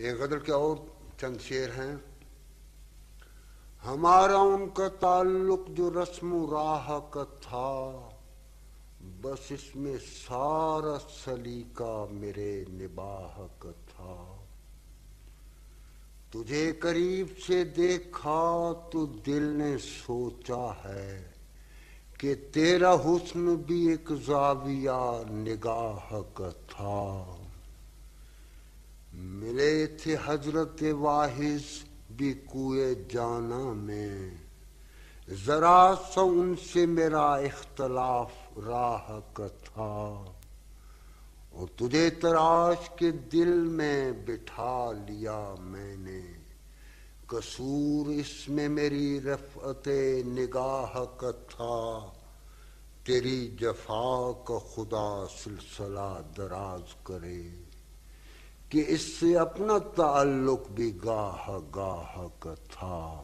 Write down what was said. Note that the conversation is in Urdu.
ایک غزل کے اور چند شعر ہیں. ہمارا ان کا تعلق جو رسم و راہ کا تھا، بس اس میں سارا سلیقہ میرے نباہ کا تھا. تجھے قریب سے دیکھا تو دل نے سوچا ہے کہ تیرا حسن بھی ایک زاویہ نگاہ کا تھا. ملے تھے حضرت واحد بھی کوئے جانا میں، ذرا سا ان سے میرا اختلاف راہ کا تھا. اور تجھے تراش کے دل میں بٹھا لیا میں نے، قصور اس میں میری رفعت نگاہ کا تھا. تیری جفا کا خدا سلسلہ دراز کرے کہ اس سے اپنا تعلق بھی گاہ گاہ کا تھا.